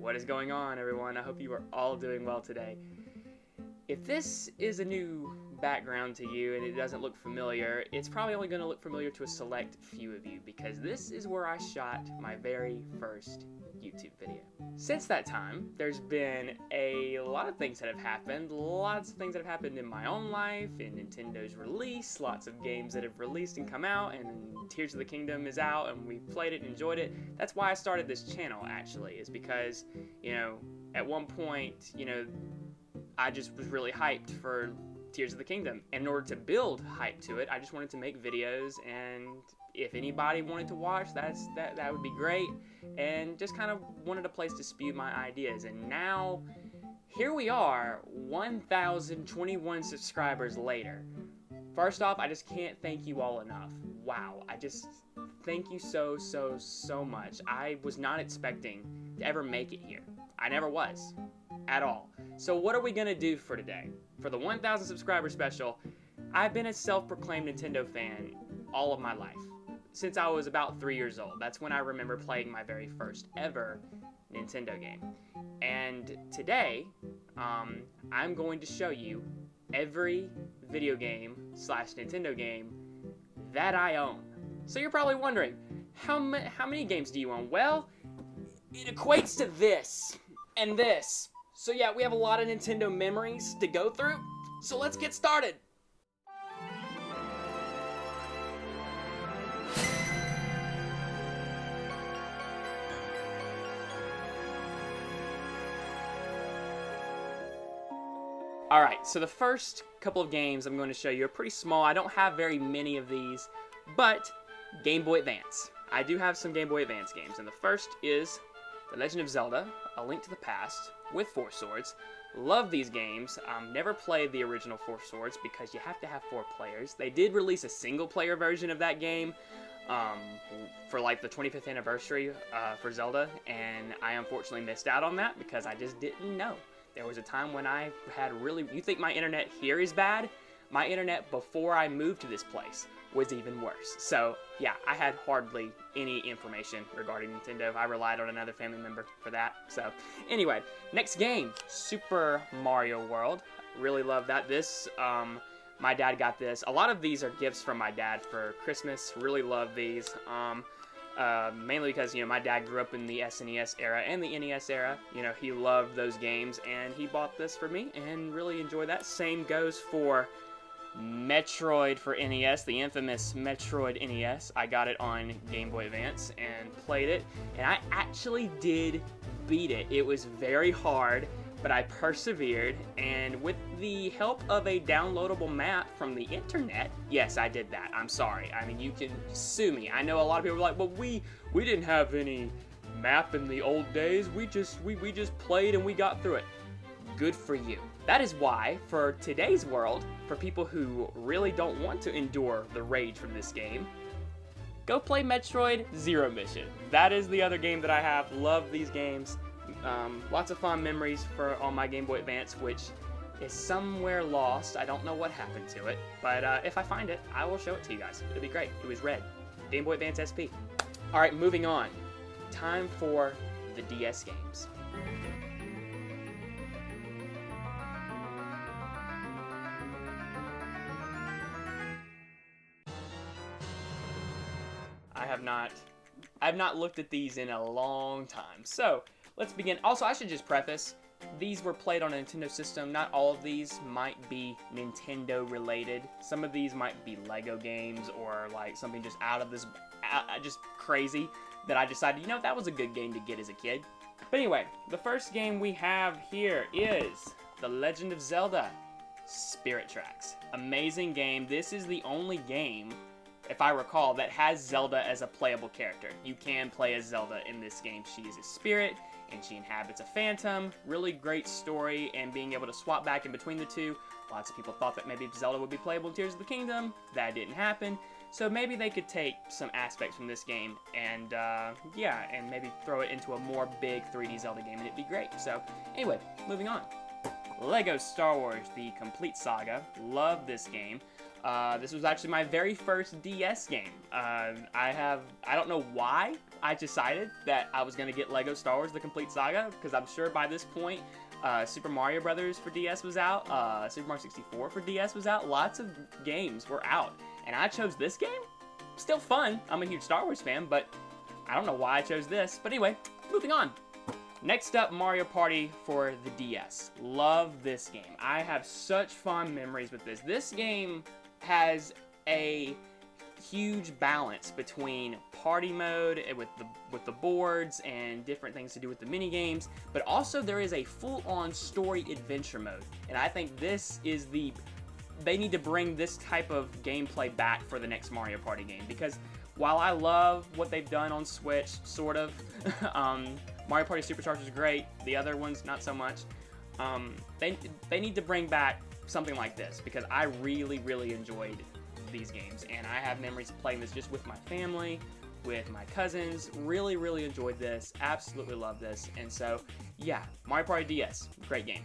What is going on, everyone? I hope you are all doing well today. If this is a new background to you and it doesn't look familiar, it's probably only going to look familiar to a select few of you because this is where I shot my very first YouTube video. Since that time, there's been a lot of things that have happened. Lots of things that have happened in my own life, in Nintendo's release, lots of games that have released and come out, and Tears of the Kingdom is out, and we played it and enjoyed it. That's why I started this channel, actually, is because, at one point, I just was really hyped for Tears of the Kingdom. And in order to build hype to it, I just wanted to make videos, and if anybody wanted to watch, that would be great. And just kind of wanted a place to spew my ideas. And now, here we are, 1,021 subscribers later. First off, I just can't thank you all enough. Wow, I just thank you so much. I was not expecting to ever make it here. I never was, at all. So what are we gonna do for today? For the 1,000 subscriber special, I've been a self-proclaimed Nintendo fan all of my life. Since I was about 3 years old. That's when I remember playing my very first ever Nintendo game. And today, I'm going to show you every video game / Nintendo game that I own. So you're probably wondering, how many games do you own? Well, it equates to this and this. So yeah, we have a lot of Nintendo memories to go through. So let's get started. Alright, so the first couple of games I'm going to show you are pretty small. I don't have very many of these, but Game Boy Advance. I do have some Game Boy Advance games, and the first is The Legend of Zelda: A Link to the Past with 4 Swords. Love these games. Never played the original 4 Swords because you have to have 4 players. They did release a single-player version of that game for like the 25th anniversary for Zelda, and I unfortunately missed out on that because I just didn't know. There was a time when I had you think my internet here is bad? My internet before I moved to this place was even worse. So yeah, I had hardly any information regarding Nintendo. I relied on another family member for that. So anyway, next game, Super Mario World. Really love that. This, my dad got this. A lot of these are gifts from my dad for Christmas. Really love these. Mainly because, my dad grew up in the SNES era and the NES era. He loved those games, and he bought this for me and really enjoyed that. Same goes for Metroid for NES, the infamous Metroid NES. I got it on Game Boy Advance and played it, and I actually did beat it. It was very hard, but I persevered, and with the help of a downloadable map from the internet, yes, I did that. I'm sorry. I mean, you can sue me. I know a lot of people are like, well, we didn't have any map in the old days. We just played and we got through it. Good for you. That is why, for today's world, for people who really don't want to endure the rage from this game, go play Metroid Zero Mission. That is the other game that I have. Love these games. Lots of fond memories on my Game Boy Advance, which is somewhere lost. I don't know what happened to it, but if I find it, I will show it to you guys. It'll be great. It was red. Game Boy Advance SP. Alright, moving on. Time for the DS games. I have not looked at these in a long time. So, let's begin. Also, I should just preface, these were played on a Nintendo system. Not all of these might be Nintendo related. Some of these might be Lego games or like something just out of this, just crazy that I decided, that was a good game to get as a kid. But anyway, the first game we have here is The Legend of Zelda: Spirit Tracks. Amazing game. This is the only game, if I recall, that has Zelda as a playable character. You can play as Zelda in this game. She is a spirit, and she inhabits a phantom. Really great story, and being able to swap back in between the two. Lots of people thought that maybe Zelda would be playable in Tears of the Kingdom. That didn't happen. So maybe they could take some aspects from this game and, and maybe throw it into a more big 3D Zelda game, and it'd be great. So, anyway, moving on. Lego Star Wars: The Complete Saga. Love this game. This was actually my very first DS game. I don't know why I decided that I was going to get Lego Star Wars The Complete Saga, because I'm sure by this point, Super Mario Brothers for DS was out, Super Mario 64 for DS was out, lots of games were out, and I chose this game? Still fun, I'm a huge Star Wars fan, but I don't know why I chose this. But anyway, moving on. Next up, Mario Party for the DS. Love this game. I have such fond memories with this. This game has a huge balance between party mode with the boards and different things to do with the mini games, but also there is a full-on story adventure mode. And I think this is they need to bring this type of gameplay back for the next Mario Party game, because while I love what they've done on Switch, sort of, Mario Party Supercharged is great, the other ones not so much, they need to bring back something like this, because I really, really enjoyed these games, and I have memories of playing this just with my family, with my cousins. Really, really enjoyed this, absolutely love this, and so, yeah, Mario Party DS, great game.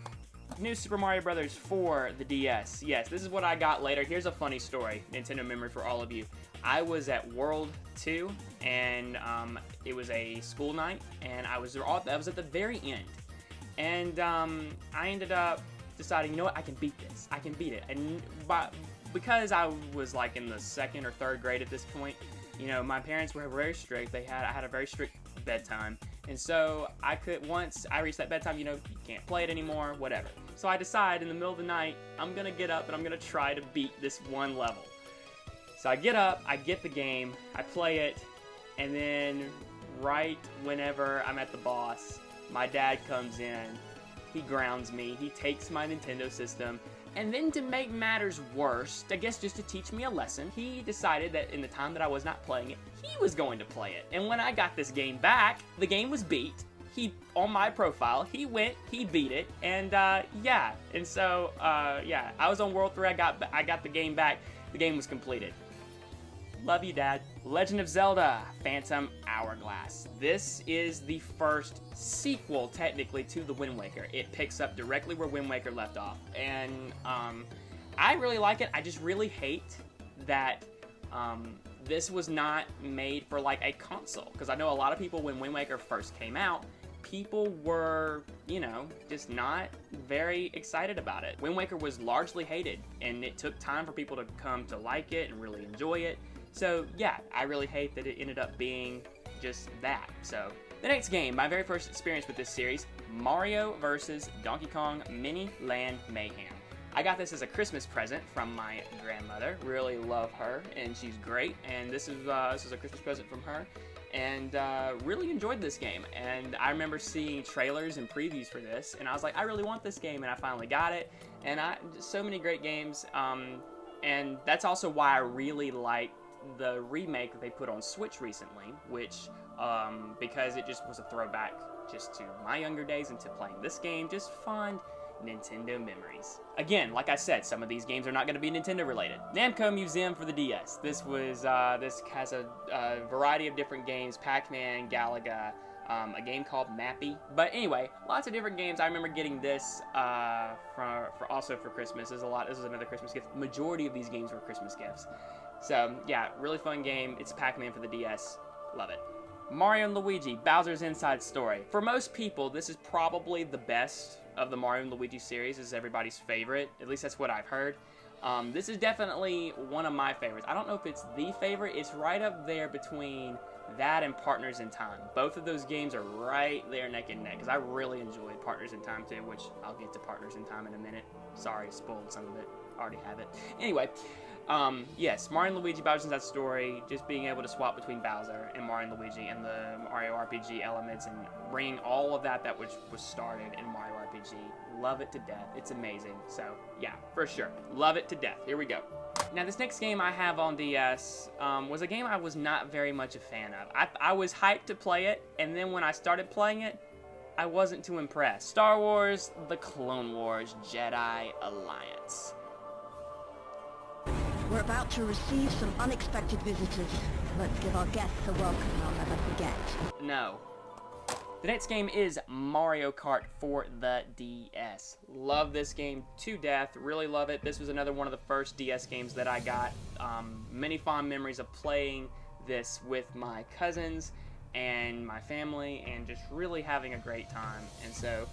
New Super Mario Brothers for the DS. Yes, this is what I got later. Here's a funny story, Nintendo memory for all of you. I was at World 2, and it was a school night, and I was at the very end, and I ended up deciding, you know what, I can beat this. I can beat it. And because I was like in the 2nd or 3rd grade at this point, you know, my parents were very strict. I had a very strict bedtime. And so once I reached that bedtime, you know, you can't play it anymore, whatever. So I decide in the middle of the night, I'm gonna get up and I'm gonna try to beat this one level. So I get up, I get the game, I play it, and then right whenever I'm at the boss, my dad comes in, he grounds me, he takes my Nintendo system, and then to make matters worse, I guess just to teach me a lesson, he decided that in the time that I was not playing it, he was going to play it. And when I got this game back, the game was beat. On my profile, he beat it, and yeah. And so, yeah, I was on World 3, I got the game back, the game was completed. Love you, Dad. Legend of Zelda Phantom Hourglass. This is the first sequel, technically, to the Wind Waker. It picks up directly where Wind Waker left off. And I really like it. I just really hate that this was not made for, like, a console. Because I know a lot of people, when Wind Waker first came out, people were, you know, just not very excited about it. Wind Waker was largely hated, and it took time for people to come to like it and really enjoy it. So yeah, I really hate that it ended up being just that. So the next game, my very first experience with this series, Mario vs. Donkey Kong Mini Land Mayhem. I got this as a Christmas present from my grandmother. Really love her, and she's great. And this is a Christmas present from her, and really enjoyed this game. And I remember seeing trailers and previews for this, and I was like, I really want this game, and I finally got it. And so many great games, and that's also why I really like the remake that they put on Switch recently, which because it just was a throwback just to my younger days and to playing this game, just fond Nintendo memories. Again, like I said, some of these games are not going to be Nintendo related. Namco Museum for the DS. This has a variety of different games: Pac-Man, Galaga, a game called Mappy. But anyway, lots of different games. I remember getting this also for Christmas. This is another Christmas gift. The majority of these games were Christmas gifts. So yeah, really fun game. It's Pac-Man for the DS. Love it. Mario and Luigi, Bowser's Inside Story. For most people, this is probably the best of the Mario and Luigi series. This is everybody's favorite. At least that's what I've heard. This is definitely one of my favorites. I don't know if it's the favorite. It's right up there between that and Partners in Time. Both of those games are right there neck and neck, because I really enjoyed Partners in Time too, which I'll get to Partners in Time in a minute. Sorry, spoiled some of it. Already have it. Anyway, yes, Mario and Luigi, Bowser's Inside Story, just being able to swap between Bowser and Mario and Luigi and the Mario RPG elements and bringing all of that which was started in Mario RPG. Love it to death. It's amazing. So, yeah, for sure. Love it to death. Here we go. Now, this next game I have on DS was a game I was not very much a fan of. I was hyped to play it, and then when I started playing it, I wasn't too impressed. Star Wars: The Clone Wars Jedi Alliance. We're about to receive some unexpected visitors. Let's give our guests a welcome I'll never forget. No. The next game is Mario Kart for the DS. Love this game to death, really love it. This was another one of the first DS games that I got. Many fond memories of playing this with my cousins and my family and just really having a great time. And so,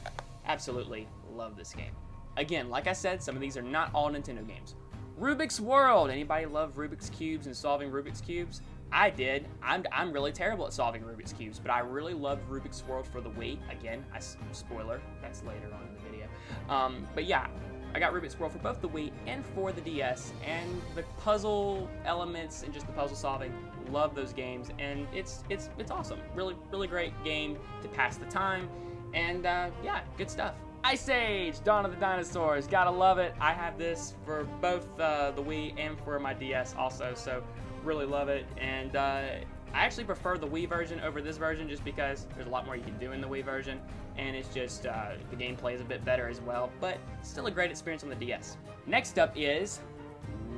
absolutely love this game. Again, like I said, some of these are not all Nintendo games. Rubik's World. Anybody love Rubik's Cubes and solving Rubik's Cubes? I did. I'm really terrible at solving Rubik's Cubes, but I really loved Rubik's World for the Wii. Again, spoiler, that's later on in the video. But yeah, I got Rubik's World for both the Wii and for the DS, and the puzzle elements and just the puzzle solving, love those games, and it's awesome. Really great game to pass the time, and yeah, good stuff. Ice Age, Dawn of the Dinosaurs, gotta love it. I have this for both the Wii and for my DS also, so really love it. And I actually prefer the Wii version over this version just because there's a lot more you can do in the Wii version, and it's just the gameplay is a bit better as well, but still a great experience on the DS. Next up is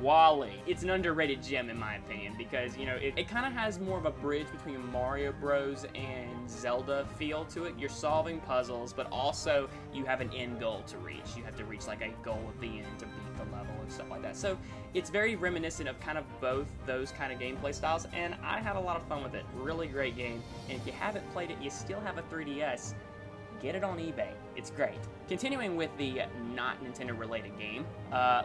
WALL-E. It's an underrated gem in my opinion because, you know, it kind of has more of a bridge between Mario Bros and Zelda feel to it. You're solving puzzles, but also you have an end goal to reach. You have to reach like a goal at the end to beat the level and stuff like that. So it's very reminiscent of kind of both those kind of gameplay styles, and I had a lot of fun with it. Really great game, and if you haven't played it, you still have a 3DS, get it on eBay. It's great. Continuing with the not Nintendo related game,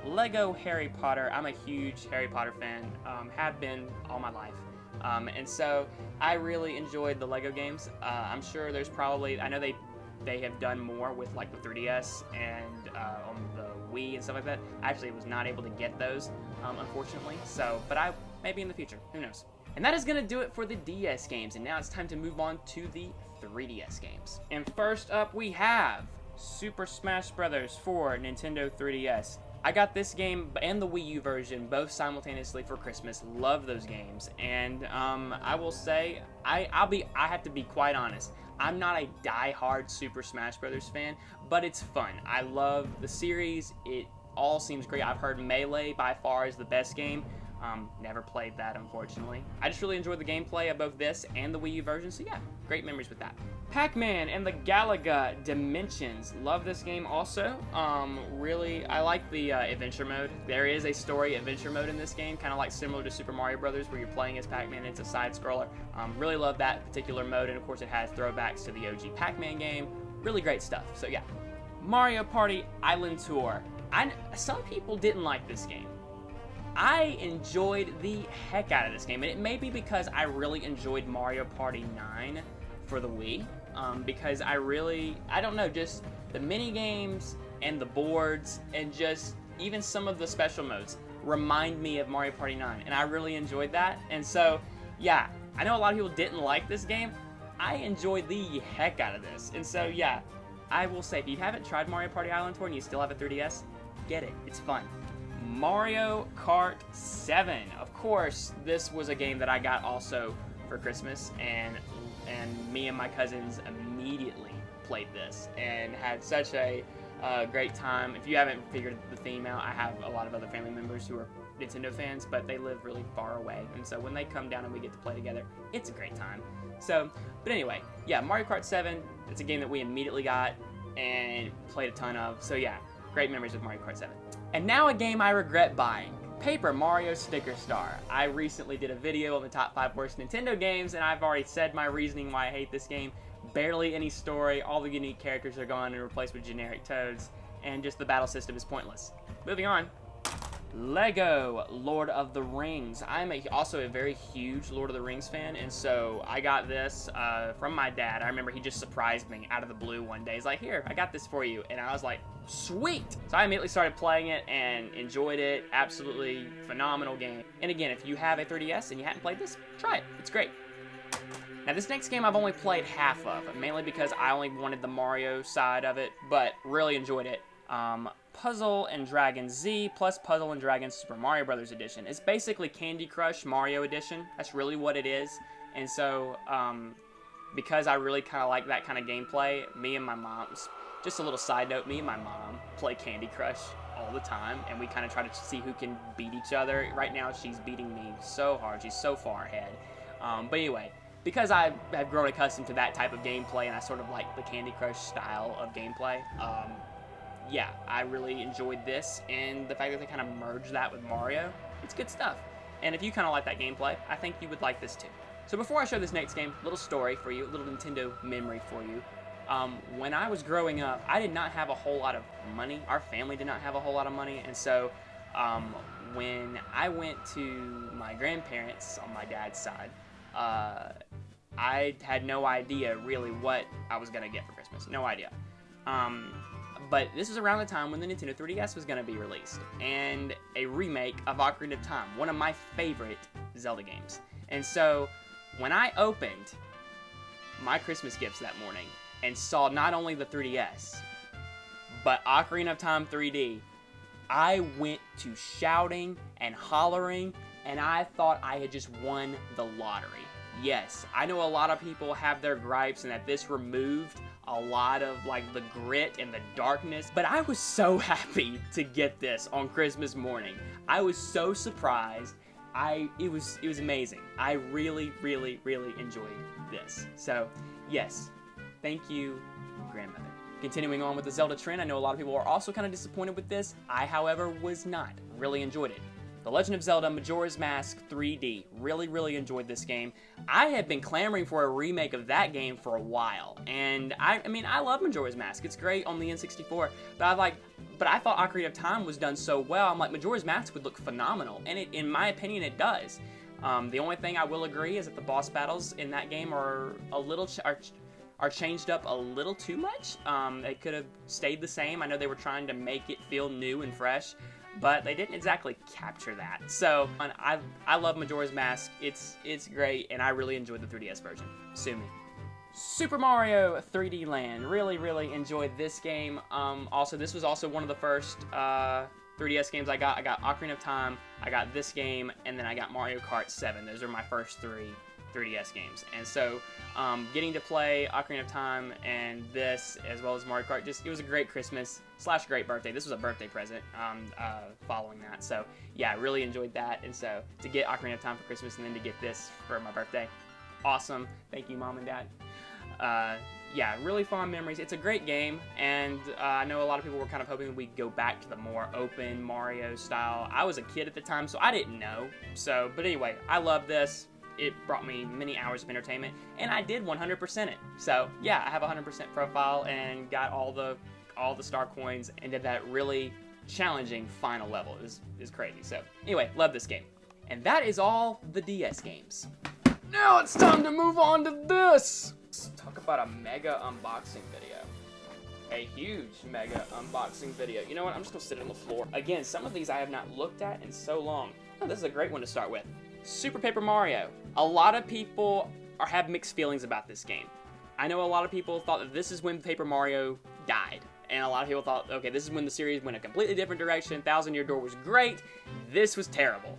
Lego Harry Potter. I'm a huge Harry Potter fan, have been all my life. And so I really enjoyed the Lego games. I'm sure there's probably, I know they have done more with like the 3DS and on the Wii and stuff like that. I actually was not able to get those, unfortunately. So, but maybe in the future, who knows? And that is going to do it for the DS games, and now it's time to move on to the 3DS games. And first up we have Super Smash Bros. For Nintendo 3DS. I got this game and the Wii U version both simultaneously for Christmas. Love those games, and I will say I have to be quite honest. I'm not a die-hard Super Smash Bros. Fan, but it's fun. I love the series. It all seems great. I've heard Melee by far is the best game. Never played that, unfortunately. I just really enjoyed the gameplay of both this and the Wii U version, so yeah, great memories with that. Pac-Man and the Galaga Dimensions. Love this game also. Really, I like the adventure mode. There is a story adventure mode in this game, kind of like similar to Super Mario Brothers, where you're playing as Pac-Man. It's a side-scroller. Really love that particular mode, and of course it has throwbacks to the OG Pac-Man game. Really great stuff, so yeah. Mario Party Island Tour. Some people didn't like this game. I enjoyed the heck out of this game, and it may be because I really enjoyed Mario Party 9 for the Wii, because I don't know, just the mini games and the boards and just even some of the special modes remind me of Mario Party 9, and I really enjoyed that. And so, yeah, I know a lot of people didn't like this game. I enjoyed the heck out of this, and so, yeah, I will say, if you haven't tried Mario Party Island Tour and you still have a 3DS, get it. It's fun. Mario Kart 7. Of course, this was a game that I got also for Christmas, and me and my cousins immediately played this and had such a great time. If you haven't figured the theme out, I have a lot of other family members who are Nintendo fans, but they live really far away, and so when they come down and we get to play together, it's a great time. So, but anyway, yeah, Mario Kart 7, it's a game that we immediately got and played a ton of, so yeah, great memories with Mario Kart 7. And now a game I regret buying, Paper Mario Sticker Star. I recently did a video on the top 5 worst Nintendo games, and I've already said my reasoning why I hate this game. Barely any story, all the unique characters are gone and replaced with generic toads, and just the battle system is pointless. Moving on. Lego Lord of the Rings. I'm also a very huge Lord of the Rings fan, and so I got this from my dad. I remember he just surprised me out of the blue one day. He's like, here, I got this for you, and I was like, sweet! So I immediately started playing it and enjoyed it. Absolutely phenomenal game. And again, if you have a 3DS and you hadn't played this, try it. It's great. Now this next game I've only played half of, mainly because I only wanted the Mario side of it, but really enjoyed it. Puzzle and Dragon Z plus Puzzle and Dragon Super Mario Brothers Edition. It's basically Candy Crush Mario Edition. That's really what it is. And so, because I really kind of like that kind of gameplay, me and my mom, just a little side note, me and my mom play Candy Crush all the time, and we kind of try to see who can beat each other. Right now, she's beating me so hard. She's so far ahead. But anyway, because I have grown accustomed to that type of gameplay, and I sort of like the Candy Crush style of gameplay, yeah, I really enjoyed this, and the fact that they kind of merged that with Mario, it's good stuff. And if you kind of like that gameplay, I think you would like this too. So before I show this next game, little story for you, a little Nintendo memory for you. When I was growing up, I did not have a whole lot of money. Our family did not have a whole lot of money, and so when I went to my grandparents on my dad's side, I had no idea really what I was gonna get for Christmas. No idea. But this was around the time when the Nintendo 3DS was gonna be released, and a remake of Ocarina of Time, one of my favorite Zelda games. And so when I opened my Christmas gifts that morning and saw not only the 3DS, but Ocarina of Time 3D, I went to shouting and hollering, and I thought I had just won the lottery. Yes, I know a lot of people have their gripes and that this removed a lot of like the grit and the darkness, but I was so happy to get this on Christmas morning. I was so surprised. It was amazing. I really, really, really enjoyed this. So, yes, thank you, grandmother. Continuing on with the Zelda trend, I know a lot of people are also kind of disappointed with this. I, however, was not. Really enjoyed it. The Legend of Zelda Majora's Mask 3D. Really, really enjoyed this game. I had been clamoring for a remake of that game for a while, and I mean, I love Majora's Mask. It's great on the N64, but I thought Ocarina of Time was done so well. I'm like, Majora's Mask would look phenomenal, and in my opinion, it does. The only thing I will agree is that the boss battles in that game are a little are changed up a little too much. They could have stayed the same. I know they were trying to make it feel new and fresh, but they didn't exactly capture that. So I love Majora's Mask. It's great, and I really enjoyed the 3DS version. Sue me. Super Mario 3D Land. Really, really enjoyed this game. Also, this was also one of the first 3DS games I got. I got Ocarina of Time, I got this game, and then I got Mario Kart 7. Those are my first three 3DS games. And so getting to play Ocarina of Time and this, as well as Mario Kart, it was a great Christmas / great birthday. This was a birthday present following that. So yeah, I really enjoyed that. And so to get Ocarina of Time for Christmas and then to get this for my birthday, awesome. Thank you, Mom and Dad. Yeah, really fond memories. It's a great game, and I know a lot of people were kind of hoping we'd go back to the more open Mario style. I was a kid at the time, so I didn't know. But anyway, I love this. It brought me many hours of entertainment, and I did 100% it. So yeah, I have a 100% profile and got all the star coins and did that really challenging final level. It was crazy. So anyway, love this game. And that is all the DS games. Now it's time to move on to this. Let's talk about a mega unboxing video. A huge mega unboxing video. You know what? I'm just gonna sit on the floor. Again, some of these I have not looked at in so long. Oh, this is a great one to start with. Super Paper Mario. A lot of people have mixed feelings about this game. I know a lot of people thought that this is when Paper Mario died. And a lot of people thought, okay, this is when the series went a completely different direction. Thousand Year Door was great. This was terrible.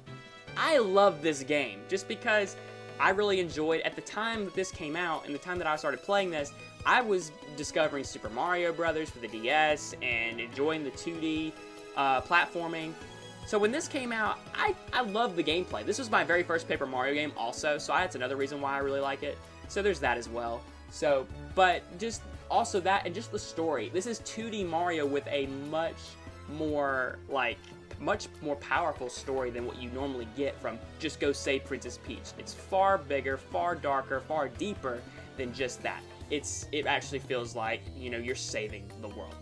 I love this game just because I really enjoyed, at the time that this came out and the time that I started playing this, I was discovering Super Mario Brothers for the DS and enjoying the 2D platforming. So when this came out, I loved the gameplay. This was my very first Paper Mario game also, so that's another reason why I really like it. So there's that as well. So, but just also that and just the story. This is 2D Mario with a much more powerful story than what you normally get from just go save Princess Peach. It's far bigger, far darker, far deeper than just that. It actually feels like, you know, you're saving the world.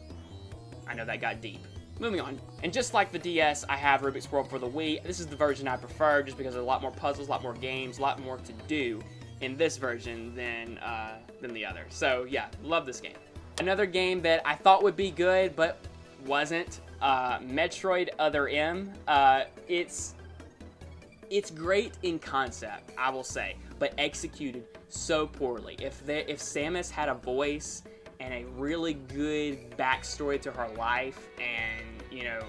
I know that got deep. Moving on. And just like the DS, I have Rubik's World for the Wii. This is the version I prefer just because there's a lot more puzzles, a lot more games, a lot more to do in this version than the other. So yeah, love this game. Another game that I thought would be good but wasn't, Metroid Other M. It's great in concept, I will say, but executed so poorly. If Samus had a voice and a really good backstory to her life, and you know,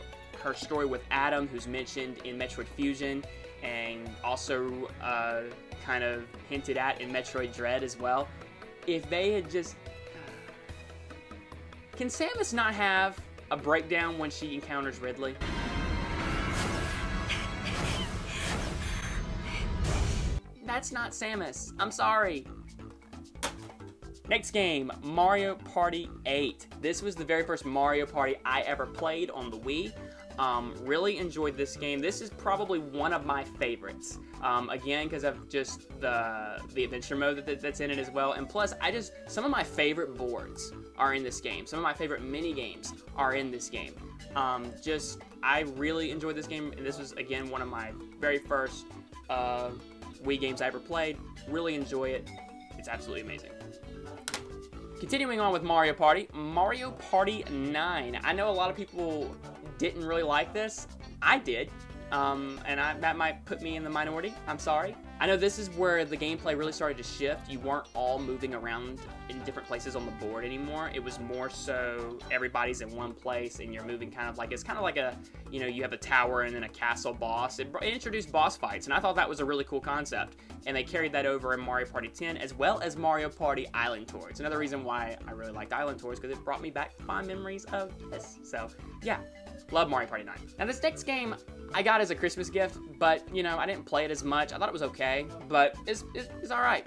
her story with Adam, who's mentioned in Metroid Fusion, and also kind of hinted at in Metroid Dread as well. If they had just... Can Samus not have a breakdown when she encounters Ridley? That's not Samus. I'm sorry. Next game, Mario Party 8. This was the very first Mario Party I ever played on the Wii. Really enjoyed this game. This is probably one of my favorites. Again, because of just the adventure mode that's in it as well. And plus, some of my favorite boards are in this game. Some of my favorite mini games are in this game. I really enjoyed this game. And this was, again, one of my very first Wii games I ever played. Really enjoy it. It's absolutely amazing. Continuing on with Mario Party 9. I know a lot of people didn't really like this. I did, that might put me in the minority. I'm sorry. I know this is where the gameplay really started to shift. You weren't all moving around in different places on the board anymore. It was more so everybody's in one place and you're moving it's kind of like a, you have a tower and then a castle boss. It introduced boss fights, and I thought that was a really cool concept. And they carried that over in Mario Party 10 as well as Mario Party Island Tour. It's another reason why I really liked Island Tours, because it brought me back fond memories of this. So yeah, love Mario Party 9. Now this next game I got as a Christmas gift, but I didn't play it as much. I thought it was okay, but it's all right.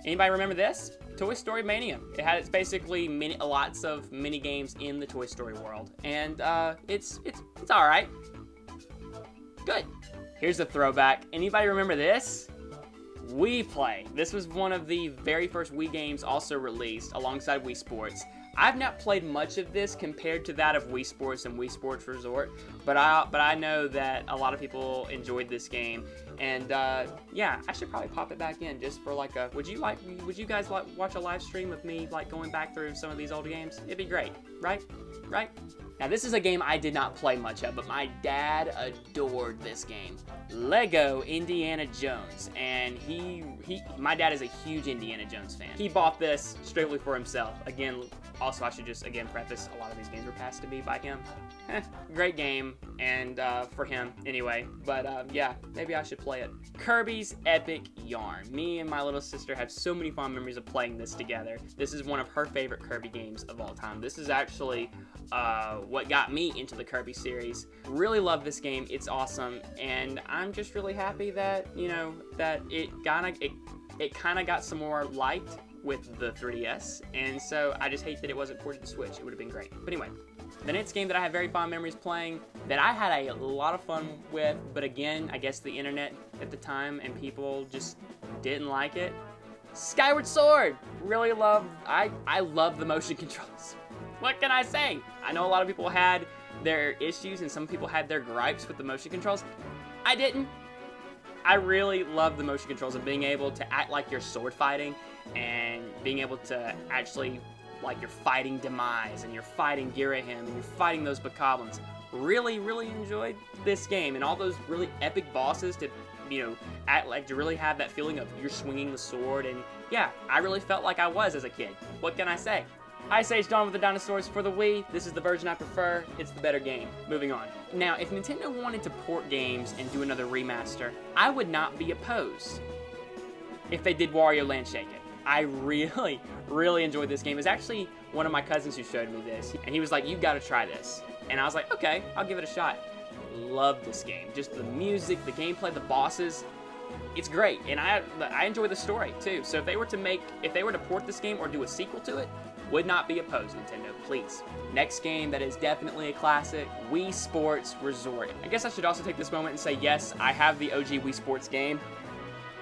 Anybody remember this? Toy Story Mania. It's basically lots of mini games in the Toy Story world, and it's all right. Good. Here's a throwback. Anybody remember this? Wii Play. This was one of the very first Wii games also released alongside Wii Sports. I've not played much of this compared to that of Wii Sports and Wii Sports Resort, but I know that a lot of people enjoyed this game, and yeah, I should probably pop it back in just for like a. Would you guys watch a live stream of me going back through some of these old games? It'd be great, right? Now this is a game I did not play much of, but my dad adored this game. Lego Indiana Jones, and my dad is a huge Indiana Jones fan. He bought this strictly for himself. Again, also I should just preface, a lot of these games were passed to me by him. Great game, and for him anyway, but yeah, maybe I should play it. Kirby's Epic Yarn. Me and my little sister have so many fond memories of playing this together. This is one of her favorite Kirby games of all time. This is actually what got me into the Kirby series. Really love this game. It's awesome, and I'm just really happy that that it kind of got some more liked with the 3DS, and so I just hate that it wasn't ported to Switch. It would have been great. But anyway, the next game that I have very fond memories playing, that I had a lot of fun with, but again, I guess the internet at the time and people just didn't like it. Skyward Sword. Really love. I love the motion controls. What can I say? I know a lot of people had their issues and some people had their gripes with the motion controls. I didn't. I really love the motion controls of being able to act like you're sword fighting and being able to actually, like, you're fighting Demise and you're fighting Girahim and you're fighting those Bokoblins. Really, really enjoyed this game, and all those really epic bosses to, act like, to really have that feeling of you're swinging the sword, and yeah, I really felt like I was as a kid. What can I say? Ice Age Dawn with the Dinosaurs for the Wii. This is the version I prefer. It's the better game. Moving on. Now, if Nintendo wanted to port games and do another remaster, I would not be opposed if they did Wario Land Shake It. I really, really enjoyed this game. It was actually one of my cousins who showed me this, and he was like, you gotta try this. And I was like, okay, I'll give it a shot. Love this game. Just the music, the gameplay, the bosses. It's great, and I enjoy the story too. So if they were to port this game or do a sequel to it, would not be opposed, Nintendo, please. Next game that is definitely a classic, Wii Sports Resort. I guess I should also take this moment and say, yes, I have the OG Wii Sports game,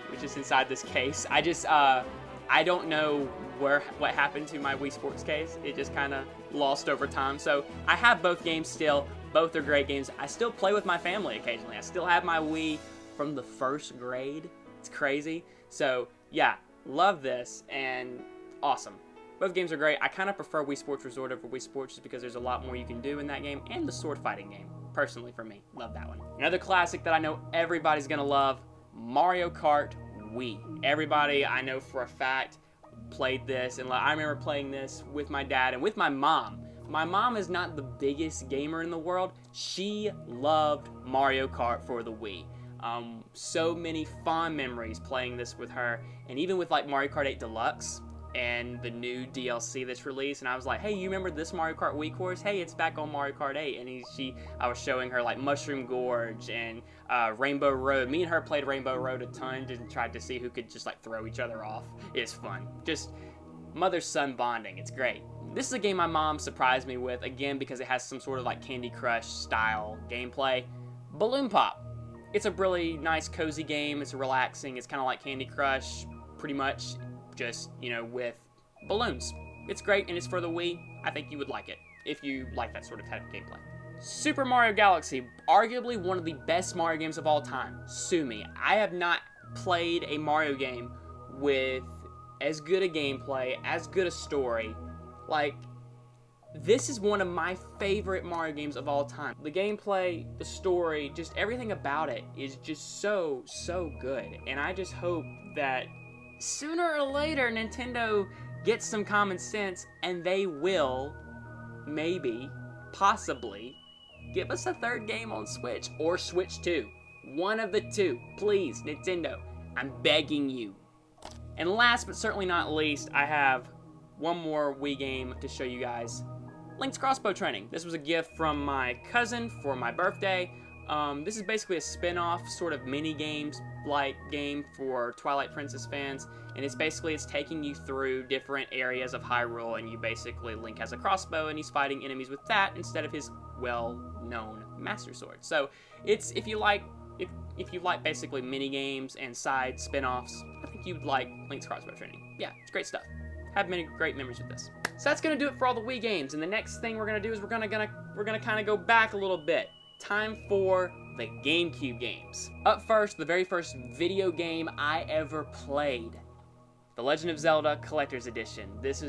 which is inside this case. I don't know what happened to my Wii Sports case. It just kind of lost over time. So I have both games still. Both are great games. I still play with my family occasionally. I still have my Wii from the first grade. It's crazy. So yeah, love this, and awesome. Both games are great. I kind of prefer Wii Sports Resort over Wii Sports just because there's a lot more you can do in that game, and the sword fighting game, personally for me. Love that one. Another classic that I know everybody's gonna love, Mario Kart Wii. Everybody I know for a fact played this, and I remember playing this with my dad and with my mom. My mom is not the biggest gamer in the world. She loved Mario Kart for the Wii. So many fond memories playing this with her, and even with like Mario Kart 8 Deluxe and the new DLC that's released, and I was like, hey, you remember this Mario Kart Wii course? Hey, it's back on Mario Kart 8, and I was showing her like Mushroom Gorge and Rainbow Road. Me and her played Rainbow Road a ton and tried to see who could just like throw each other off. It's fun. Just mother-son bonding. It's great. This is a game my mom surprised me with, again, because it has some sort of like Candy Crush style gameplay. Balloon Pop. It's a really nice, cozy game. It's relaxing. It's kind of like Candy Crush, pretty much, just, you know, with balloons. It's great, and it's for the Wii. I think you would like it, if you like that sort of type of gameplay. Super Mario Galaxy, arguably one of the best Mario games of all time. Sue me. I have not played a Mario game with as good a gameplay, as good a story. Like, this is one of my favorite Mario games of all time. The gameplay, the story, just everything about it is just so, so good. And I just hope that sooner or later Nintendo gets some common sense and they will, maybe, possibly, give us a third game on Switch or Switch 2. One of the two. Please, Nintendo, I'm begging you. And last but certainly not least, I have one more Wii game to show you guys. Link's Crossbow Training. This was a gift from my cousin for my birthday. This is basically a spin-off sort of mini-games like game for Twilight Princess fans, and it's taking you through different areas of Hyrule, and you basically, Link has a crossbow and he's fighting enemies with that instead of his well-known Master Sword. So it's, if you like basically mini-games and side spin-offs, I think you'd like Link's Crossbow Training. Yeah, it's great stuff. Had many great memories with this. So that's gonna do it for all the Wii games, and the next thing we're gonna do is we're gonna kind of go back a little bit. Time for the GameCube games. Up first, the very first video game I ever played, The Legend of Zelda Collector's Edition. This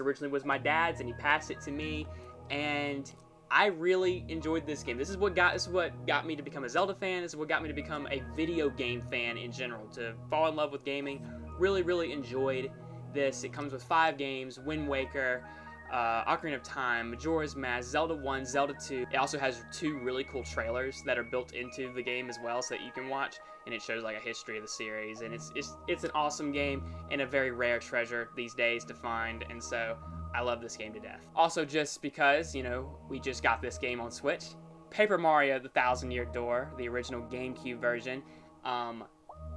originally was my dad's, and he passed it to me, and I really enjoyed this game. This is what got me to become a Zelda fan. This is what got me to become a video game fan in general, to fall in love with gaming. Really, really enjoyed this. It comes with 5 games: Wind Waker, Ocarina of Time, Majora's Mask, Zelda 1, Zelda 2. It also has 2 really cool trailers that are built into the game as well, so that you can watch, and it shows like a history of the series, and it's an awesome game and a very rare treasure these days to find, and so I love this game to death. Also, just because, you know, we just got this game on Switch, Paper Mario: The Thousand Year Door, the original GameCube version.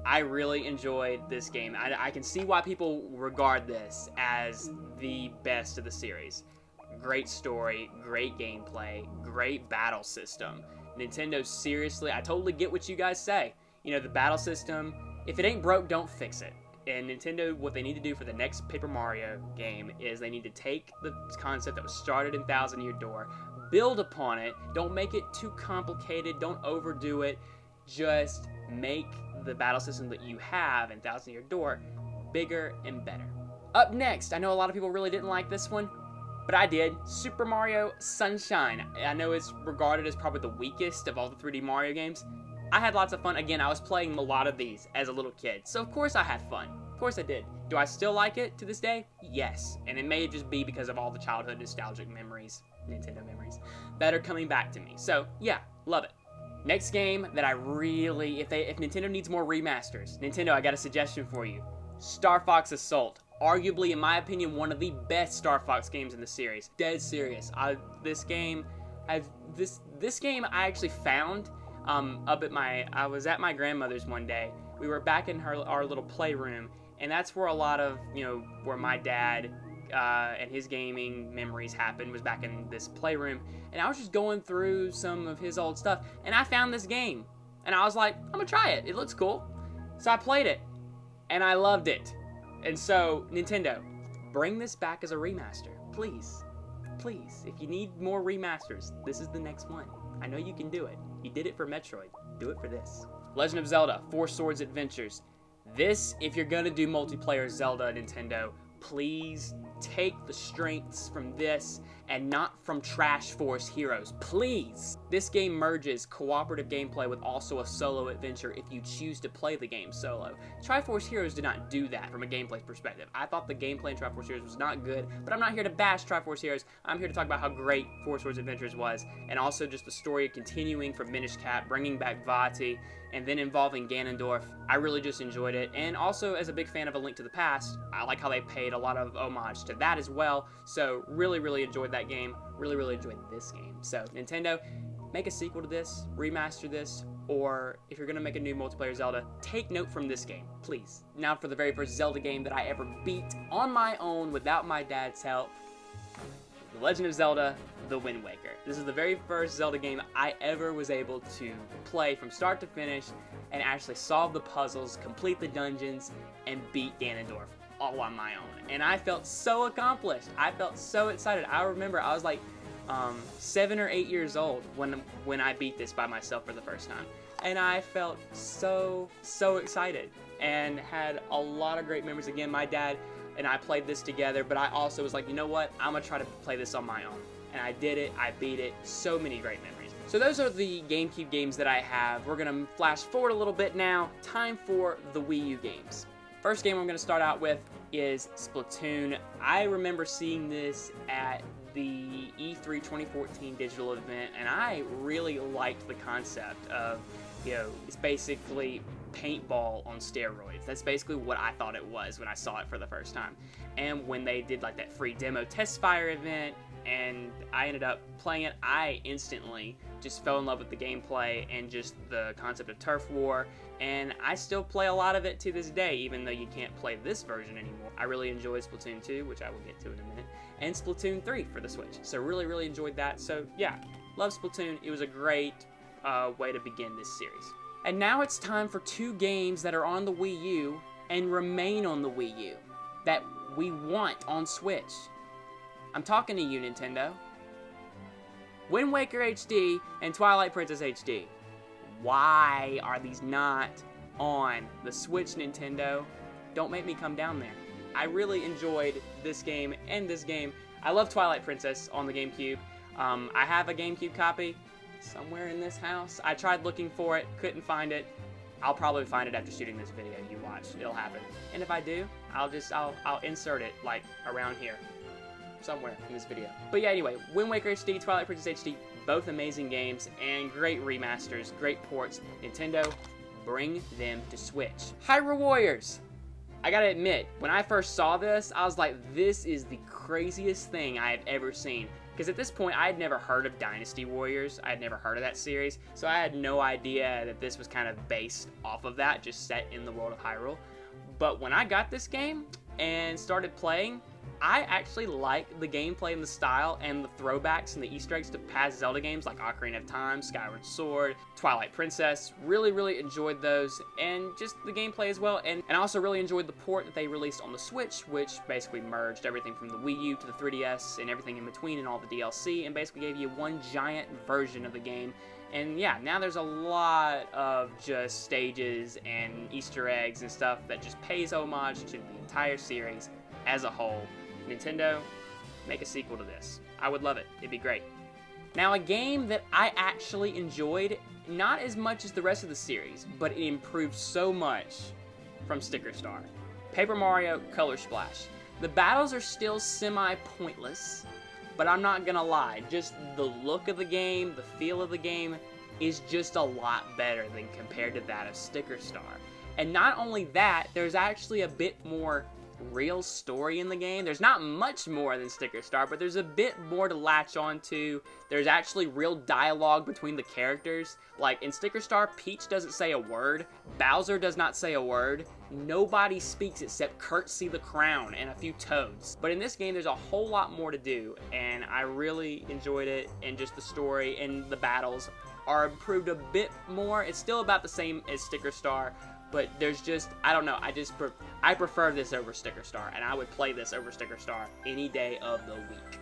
I really enjoyed this game. I can see why people regard this as the best of the series. Great story, great gameplay, great battle system. Nintendo, seriously, I totally get what you guys say. You know, the battle system, if it ain't broke, don't fix it. And Nintendo, what they need to do for the next Paper Mario game is they need to take the concept that was started in Thousand Year Door, build upon it, don't make it too complicated, don't overdo it, just make the battle system that you have in Thousand Year Door bigger and better. Up next, I know a lot of people really didn't like this one, but I did. Super Mario Sunshine. I know it's regarded as probably the weakest of all the 3D Mario games. I had lots of fun. Again, I was playing a lot of these as a little kid, so of course I had fun. Of course I did. Do I still like it to this day? Yes. And it may just be because of all the childhood nostalgic memories, Nintendo memories, that are coming back to me. So, yeah, love it. Next game that I really, if Nintendo needs more remasters, Nintendo, I got a suggestion for you. Star Fox Assault. Arguably, in my opinion, one of the best Star Fox games in the series. Dead serious. This game I actually found I was at my grandmother's one day. We were back in our little playroom, and that's where a lot of, you know, where my dad and his gaming memories happened, was back in this playroom. And I was just going through some of his old stuff, and I found this game. And I was like, I'm gonna try it. It looks cool. So I played it, and I loved it. And so, Nintendo, bring this back as a remaster. Please. Please. If you need more remasters, this is the next one. I know you can do it. You did it for Metroid. Do it for this. Legend of Zelda: Four Swords Adventures. This, if you're gonna do multiplayer Zelda, Nintendo, please take the strengths from this and not from Trash Force Heroes. Please! This game merges cooperative gameplay with also a solo adventure if you choose to play the game solo. Triforce Heroes did not do that from a gameplay perspective. I thought the gameplay in Triforce Heroes was not good, but I'm not here to bash Triforce Heroes. I'm here to talk about how great Four Swords Adventures was, and also just the story continuing from Minish Cap, bringing back Vati, and then involving Ganondorf. I really just enjoyed it, and also as a big fan of A Link to the Past, I like how they paid a lot of homage to that as well, so really, really enjoyed that game. Really, really enjoyed this game. So, Nintendo, make a sequel to this, remaster this, or if you're going to make a new multiplayer Zelda, take note from this game, please. Now for the very first Zelda game that I ever beat on my own without my dad's help, The Legend of Zelda: The Wind Waker. This is the very first Zelda game I ever was able to play from start to finish and actually solve the puzzles, complete the dungeons, and beat Ganondorf all on my own. And I felt so accomplished. I felt so excited. I remember I was like 7 or 8 years old when I beat this by myself for the first time. And I felt so excited and had a lot of great memories. Again, my dad and I played this together, but I also was like, you know what? I'm gonna try to play this on my own. And I did it, I beat it, so many great memories. So those are the GameCube games that I have. We're gonna flash forward a little bit now. Time for the Wii U games. First game I'm gonna start out with is Splatoon. I remember seeing this at the E3 2014 digital event, and I really liked the concept of, it's basically paintball on steroids. That's basically what I thought it was when I saw it for the first time. And when they did like that free demo test fire event, and I ended up playing it, I instantly just fell in love with the gameplay and just the concept of turf war, and I still play a lot of it to this day, even though you can't play this version anymore. I really enjoyed Splatoon 2, which I will get to in a minute, and Splatoon 3 for the Switch, so really enjoyed that. So yeah, love Splatoon. It was a great way to begin this series. And now it's time for two games that are on the Wii U and remain on the Wii U that we want on Switch. I'm talking to you, Nintendo. Wind Waker HD and Twilight Princess HD. Why are these not on the Switch, Nintendo? Don't make me come down there. I really enjoyed this game and this game. I love Twilight Princess on the GameCube. I have a GameCube copy somewhere in this house. I tried looking for it, couldn't find it. I'll probably find it after shooting this video you watch. It'll happen. And if I do, I'll insert it like around here, somewhere in this video. But yeah, anyway, Wind Waker HD, Twilight Princess HD, both amazing games and great remasters, great ports. Nintendo, bring them to Switch. Hyrule Warriors. I gotta admit, when I first saw this, I was like, this is the craziest thing I have ever seen. Because at this point, I had never heard of Dynasty Warriors. I had never heard of that series. So I had no idea that this was kind of based off of that, just set in the world of Hyrule. But when I got this game and started playing, I actually like the gameplay and the style and the throwbacks and the Easter eggs to past Zelda games like Ocarina of Time, Skyward Sword, Twilight Princess. Really enjoyed those, and just the gameplay as well. And I also really enjoyed the port that they released on the Switch, which basically merged everything from the Wii U to the 3DS and everything in between and all the DLC, and basically gave you one giant version of the game. And yeah, now there's a lot of just stages and Easter eggs and stuff that just pays homage to the entire series as a whole. Nintendo, make a sequel to this. I would love it. It'd be great. Now, a game that I actually enjoyed, not as much as the rest of the series, but it improved so much from Sticker Star. Paper Mario Color Splash. The battles are still semi-pointless, but I'm not gonna lie, just the look of the game, the feel of the game, is just a lot better than compared to that of Sticker Star. And not only that, there's actually a bit more real story in the game. There's not much more than Sticker Star, but there's a bit more to latch on to. There's actually real dialogue between the characters. Like in Sticker Star, Peach doesn't say a word, Bowser does not say a word, nobody speaks except Curtsy the Crown and a few toads. But in this game, there's a whole lot more to do, and I really enjoyed it, and just the story and the battles are improved a bit more. It's still about the same as Sticker Star, but there's just, I don't know, I prefer this over Sticker Star, and I would play this over Sticker Star any day of the week.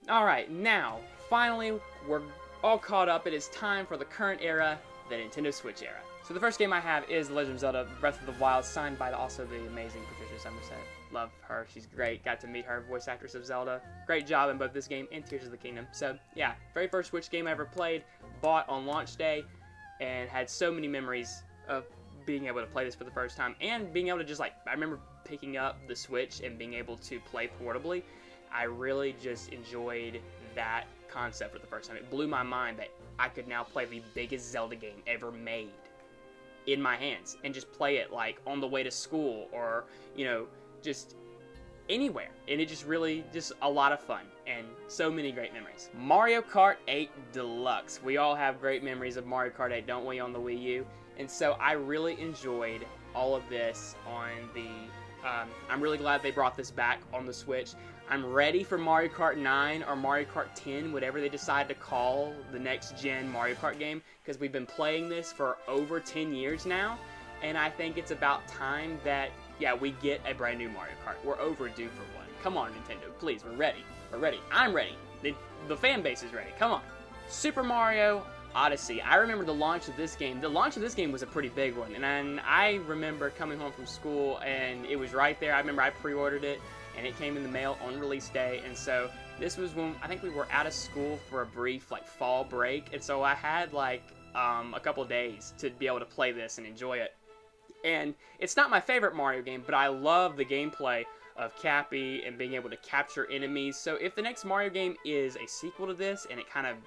Alright, now, finally, we're all caught up. It is time for the current era, the Nintendo Switch era. So the first game I have is The Legend of Zelda Breath of the Wild, signed by also the amazing Patricia Summerset. Love her, she's great. Got to meet her, voice actress of Zelda. Great job in both this game and Tears of the Kingdom. So yeah, very first Switch game I ever played, bought on launch day, and had so many memories of being able to play this for the first time, and being able to just, like, I remember picking up the Switch and being able to play portably. I really just enjoyed that concept for the first time. It blew my mind that I could now play the biggest Zelda game ever made in my hands, and just play it, like, on the way to school, or, you know, just anywhere. And it just really, just a lot of fun. and so many great memories. Mario Kart 8 Deluxe. We all have great memories of Mario Kart 8, don't we, on the Wii U? And so I really enjoyed all of this on the... I'm really glad they brought this back on the Switch. I'm ready for Mario Kart 9 or Mario Kart 10, whatever they decide to call the next gen Mario Kart game, because we've been playing this for over 10 years now, and I think it's about time that, yeah, we get a brand new Mario Kart. We're overdue for one. Come on, Nintendo, please, we're ready. We're ready. I'm ready. The fan base is ready. Come on. Super Mario Odyssey. I remember the launch of this game. The launch of this game was a pretty big one, and I remember coming home from school, and it was right there. I remember I pre-ordered it, and it came in the mail on release day, and so this was when I think we were out of school for a brief, like, fall break, and so I had, like, a couple days to be able to play this and enjoy it. And it's not my favorite Mario game, but I love the gameplay of Cappy and being able to capture enemies. So if the next Mario game is a sequel to this and it kind of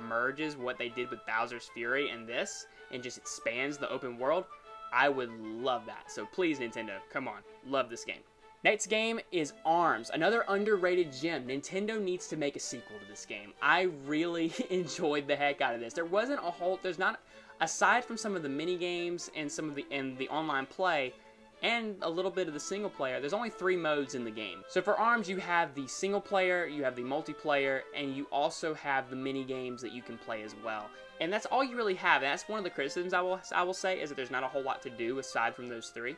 merges what they did with Bowser's Fury and this and just expands the open world, I would love that. So please, Nintendo, come on. Love this game. Next game is ARMS, another underrated gem. Nintendo needs to make a sequel to this game. I really enjoyed the heck out of this. There's not, aside from some of the mini games and some of the online play, and a little bit of the single player, there's only 3 modes in the game. So for ARMS, you have the single player, you have the multiplayer, and you also have the mini games that you can play as well. And that's all you really have. And that's one of the criticisms I will say, is that there's not a whole lot to do aside from those 3.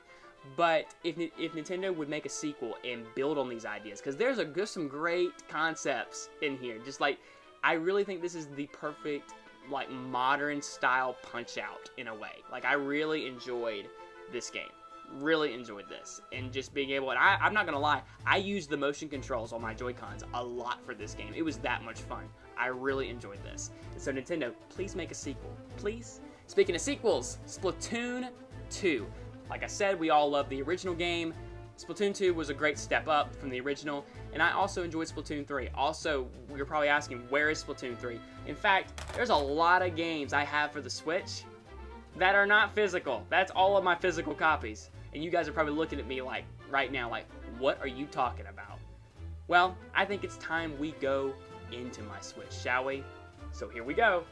But if Nintendo would make a sequel and build on these ideas, because there's some great concepts in here. Just like, I really think this is the perfect, like, modern style Punch-Out in a way. Like, I really enjoyed this game. Really enjoyed this, and just being able, and I'm not gonna lie, I used the motion controls on my Joy-Cons a lot for this game. It was that much fun. I really enjoyed this. And so Nintendo, please make a sequel, please. Speaking of sequels, Splatoon 2. Like I said, we all love the original game. Splatoon 2 was a great step up from the original, and I also enjoyed Splatoon 3. Also, you're probably asking, where is Splatoon 3? In fact, there's a lot of games I have for the Switch that are not physical. That's all of my physical copies. And you guys are probably looking at me like, right now, like, what are you talking about? Well, I think it's time we go into my Switch, shall we? So here we go.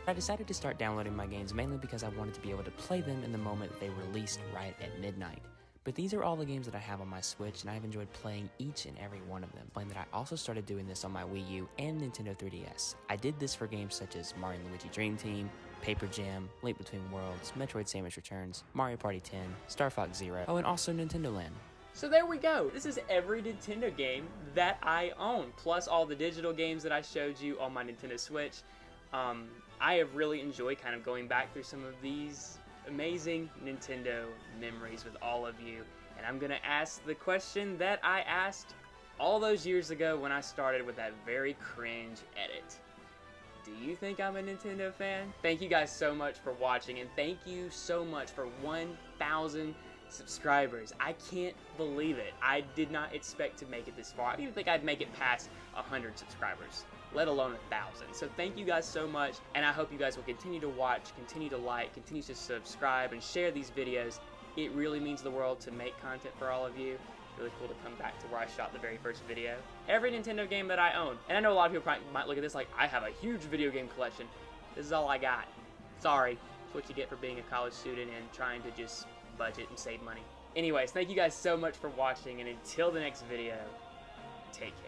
I decided to start downloading my games mainly because I wanted to be able to play them in the moment they released right at midnight. But these are all the games that I have on my Switch, and I've enjoyed playing each and every one of them. Playing that I also started doing this on my Wii U and Nintendo 3DS. I did this for games such as Mario & Luigi Dream Team, Paper Jam, Link Between Worlds, Metroid Samus Returns, Mario Party 10, Star Fox Zero, oh, and also Nintendo Land. So there we go. This is every Nintendo game that I own, plus all the digital games that I showed you on my Nintendo Switch. I have really enjoyed kind of going back through some of these amazing Nintendo memories with all of you, and I'm gonna ask the question that I asked all those years ago when I started with that very cringe edit. Do you think I'm a Nintendo fan? Thank you guys so much for watching, and thank you so much for 1,000 subscribers. I can't believe it. I did not expect to make it this far. I didn't even think I'd make it past 100 subscribers, let alone 1,000. So thank you guys so much, and I hope you guys will continue to watch, continue to like, continue to subscribe, and share these videos. It really means the world to make content for all of you. Really cool to come back to where I shot the very first video. Every Nintendo game that I own. And I know a lot of people probably might look at this like, I have a huge video game collection. This is all I got. Sorry. It's what you get for being a college student and trying to just budget and save money. Anyways, thank you guys so much for watching, and until the next video, take care.